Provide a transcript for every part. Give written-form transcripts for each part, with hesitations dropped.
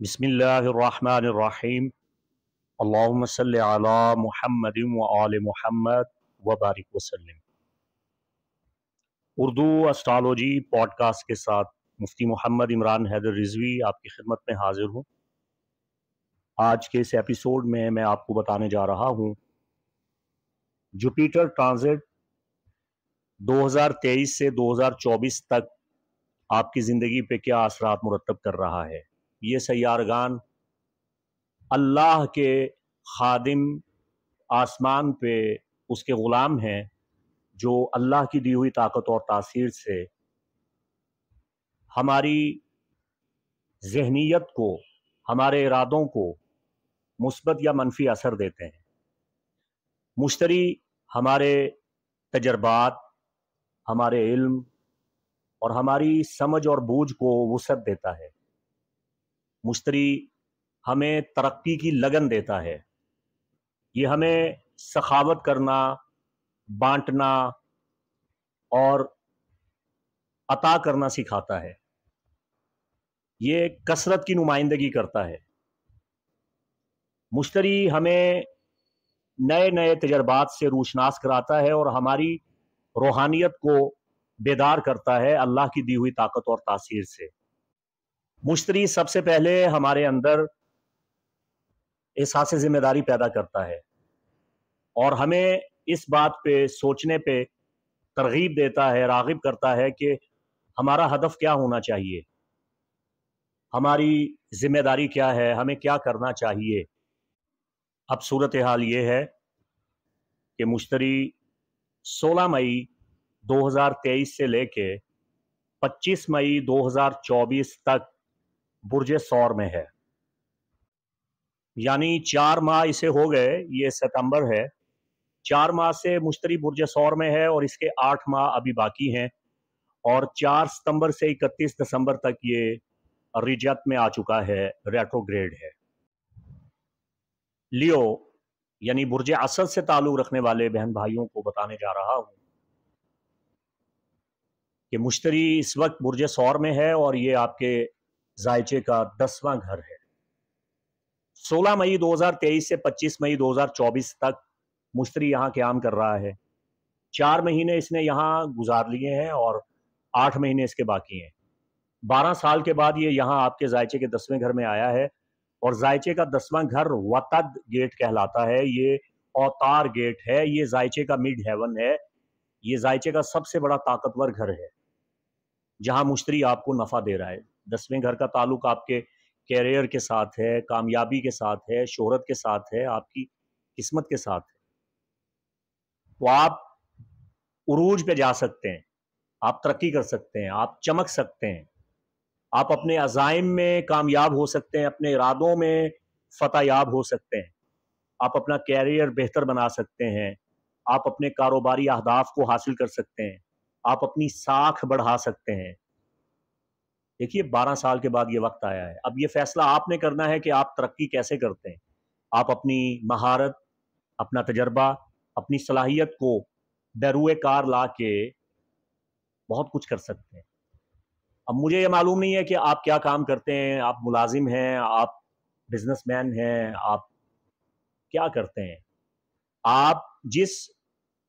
बिस्मिल्लाहिर्रहमानिर्रहीम। अल्लाहुम्मा सल्लि अला मुहम्मदिन व आले मुहम्मद व बारिक वसल्लिम। उर्दू एस्ट्रोलॉजी पॉडकास्ट के साथ मुफ्ती मोहम्मद इमरान हैदर रिजवी आपकी खिदमत में हाजिर हूँ। आज के इस एपिसोड में मैं आपको बताने जा रहा हूँ जुपिटर ट्रांजिट 2023 से 2024 तक आपकी ज़िंदगी पे क्या असरात मुरतब कर रहा है। ये सैयारगान अल्लाह के खादिम आसमान पे उसके ग़ुलाम हैं जो अल्लाह की दी हुई ताकत और तासीर से हमारी ज़हनीयत को, हमारे इरादों को मुस्बत या मनफी असर देते हैं। मुश्तरी हमारे तजर्बात, हमारे इल्म और हमारी समझ और बूझ को वुसअत देता है। मुश्तरी हमें तरक्की की लगन देता है। ये हमें सखावत करना, बांटना और अता करना सिखाता है। ये कसरत की नुमाइंदगी करता है। मुश्तरी हमें नए नए तजर्बात से रूशनास कराता है और हमारी रूहानियत को बेदार करता है अल्लाह की दी हुई ताकत और तासीर से। मुश्तरी सबसे पहले हमारे अंदर एहसास जिम्मेदारी पैदा करता है और हमें इस बात पे सोचने पे तरगीब देता है, राग़िब करता है कि हमारा हदफ क्या होना चाहिए, हमारी जिम्मेदारी क्या है, हमें क्या करना चाहिए। अब सूरत हाल ये है कि मुश्तरी 16 मई 2023 से लेके 25 मई 2024 तक बुर्ज सौर में है। यानी 4 माह इसे हो गए, ये सितंबर है। 4 माह से मुश्तरी बुर्ज सौर में है और इसके 8 माह अभी बाकी हैं और 4 सितंबर से 31 दिसंबर तक ये रिजत में आ चुका है, रेट्रोग्रेड है। लियो यानी बुर्ज असद से ताल्लुक रखने वाले बहन भाइयों को बताने जा रहा हूं कि मुश्तरी इस वक्त बुर्ज सौर में है और ये आपके जायचे का 10वां घर है। 16 मई 2023 से 25 मई 2024 तक मुश्तरी यहाँ क़याम कर रहा है। 4 महीने इसने यहाँ गुजार लिए हैं और 8 महीने इसके बाकी हैं। 12 साल के बाद ये यहाँ आपके जायचे के 10वें घर में आया है और जायचे का 10वां घर वतद गेट कहलाता है। ये औतार गेट है, ये जायचे का मिड हेवन है, ये जायचे का सबसे बड़ा ताकतवर घर है जहां मुश्तरी आपको नफा दे रहा है। 10वें घर का ताल्लुक आपके कैरियर के साथ है, कामयाबी के साथ है, शोहरत के साथ है, आपकी किस्मत के साथ है। तो आप उरूज पे जा सकते हैं, आप तरक्की कर सकते हैं, आप चमक सकते हैं, आप अपने अज़ाइम में कामयाब हो सकते हैं, अपने इरादों में फतहयाब हो सकते हैं, आप अपना कैरियर बेहतर बना सकते हैं, आप अपने कारोबारी अहदाफ को हासिल कर सकते हैं, आप अपनी साख बढ़ा सकते हैं। देखिए 12 साल के बाद ये वक्त आया है। अब ये फैसला आपने करना है कि आप तरक्की कैसे करते हैं। आप अपनी महारत, अपना तजर्बा, अपनी सलाहियत को बैरूए कार ला के बहुत कुछ कर सकते हैं। अब मुझे ये मालूम नहीं है कि आप क्या काम करते हैं, आप मुलाजिम हैं, आप बिजनेसमैन हैं, आप क्या करते हैं। आप जिस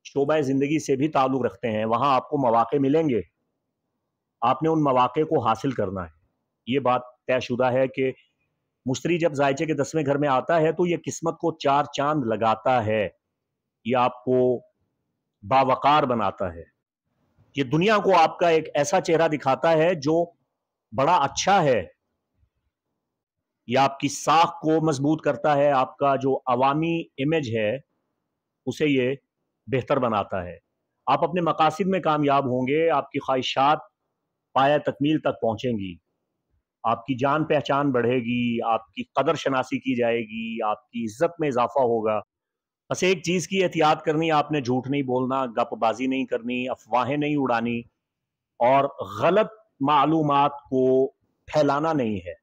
शोबा ज़िंदगी से भी ताल्लुक़ रखते हैं वहाँ आपको मौक़े मिलेंगे, आपने उन मौक़े को हासिल करना है। ये बात तयशुदा है कि मुश्तरी जब जायचे के 10वें घर में आता है तो ये किस्मत को 4 चांद लगाता है, ये आपको बावकार बनाता है, ये दुनिया को आपका एक ऐसा चेहरा दिखाता है जो बड़ा अच्छा है, ये आपकी साख को मजबूत करता है, आपका जो अवामी इमेज है उसे ये बेहतर बनाता है। आप अपने मकासद में कामयाब होंगे, आपकी ख्वाहिशात पाया तकमील तक पहुंचेंगी, आपकी जान पहचान बढ़ेगी, आपकी कदर शनासी की जाएगी, आपकी इज्जत में इजाफा होगा। बस एक चीज़ की एहतियात करनी, आपने झूठ नहीं बोलना, गपबाजी नहीं करनी, अफवाहें नहीं उड़ानी और गलत मालूमात को फैलाना नहीं है।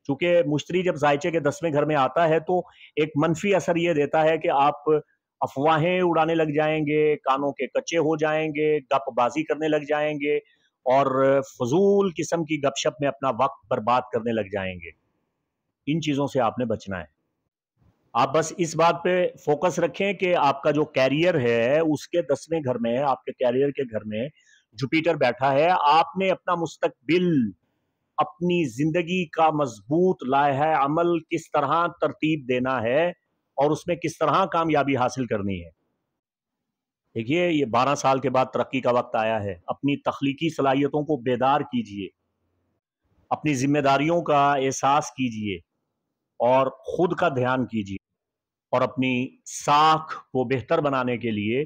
चूंकि मुश्तरी जब जायचे के 10वें घर में आता है तो एक मनफी असर ये देता है कि आप अफवाहें उड़ाने लग जाएंगे, कानों के कच्चे हो जाएंगे, गपबाजी करने लग जाएंगे और फजूल किस्म की गपशप में अपना वक्त बर्बाद करने लग जाएंगे। इन चीज़ों से आपने बचना है। आप बस इस बात पे फोकस रखें कि आपका जो कैरियर है उसके 10वें घर में, आपके कैरियर के घर में जुपिटर बैठा है। आपने अपना मुस्तकबिल, अपनी जिंदगी का मजबूत लायहा अमल किस तरह तरतीब देना है और उसमें किस तरह कामयाबी हासिल करनी है। देखिए, ये 12 साल के बाद तरक्की का वक्त आया है। अपनी तख्लीकी सलाहियतों को बेदार कीजिए, अपनी जिम्मेदारियों का एहसास कीजिए और खुद का ध्यान कीजिए और अपनी साख को बेहतर बनाने के लिए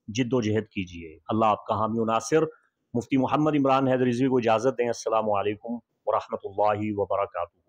जिद्दोजहद कीजिए। अल्लाह आपका हामी व नासिर। मुफ्ती मोहम्मद इमरान हैदर रिजवी को इजाज़त दें। अस्सलामु अलैकुम व रहमतुल्लाहि व बरकातुहू।